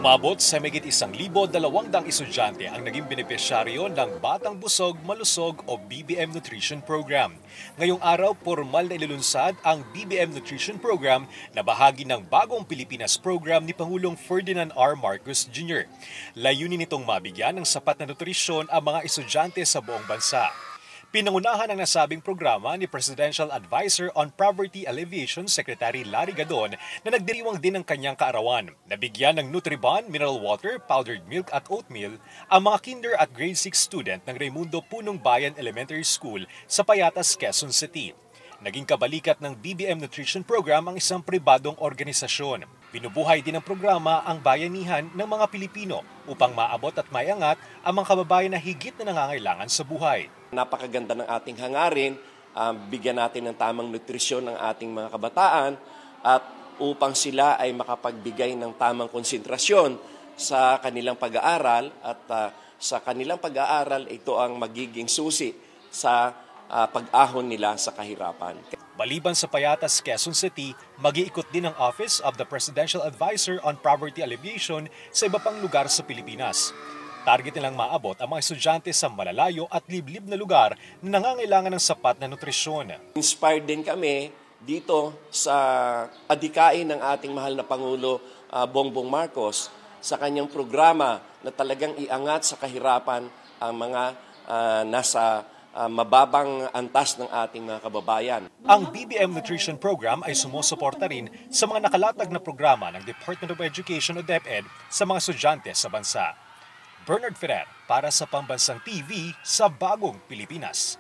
Umabot sa mahigit 1,200 estudyante ang naging benepisyaryo ng Batang Busog Malusog o BBM Nutrition Program. Ngayong araw, formal na ililunsad ang BBM Nutrition Program na bahagi ng Bagong Pilipinas Program ni Pangulong Ferdinand R. Marcos Jr. Layunin nitong mabigyan ng sapat na nutrisyon ang mga estudyante sa buong bansa. Pinangunahan ang nasabing programa ni Presidential Advisor on Poverty Alleviation Secretary Larry Gadon na nagdiriwang din ng kanyang kaarawan. Nabigyan ng Nutribon, mineral water, powdered milk at oatmeal ang mga kinder at grade 6 student ng Raimundo Punong Bayan Elementary School sa Payatas, Quezon City. Naging kabalikat ng BBM Nutrition Program ang isang pribadong organisasyon. Binubuhay din ng programa ang bayanihan ng mga Pilipino upang maabot at maiangat ang mga kababayan na higit na nangangailangan sa buhay. Napakaganda ng ating hangarin, bigyan natin ng tamang nutrisyon ng ating mga kabataan at upang sila ay makapagbigay ng tamang konsentrasyon sa kanilang pag-aaral at sa kanilang pag-aaral ito ang magiging susi sa pag-ahon nila sa kahirapan. Maliban sa Payatas, Quezon City, mag-iikot din ang Office of the Presidential Advisor on Poverty Alleviation sa iba pang lugar sa Pilipinas. Target nilang maabot ang mga estudyante sa malalayo at liblib na lugar na nangangailangan ng sapat na nutrisyon. Inspired din kami dito sa adikain ng ating mahal na Pangulo Bongbong Marcos sa kanyang programa na talagang iangat sa kahirapan ang mga nasa mababang antas ng ating mga kababayan. Ang BBM Nutrition Program ay sumusuporta rin sa mga nakalatag na programa ng Department of Education o DepEd sa mga estudyante sa bansa. Bernard Ferrer para sa Pambansang TV sa Bagong Pilipinas.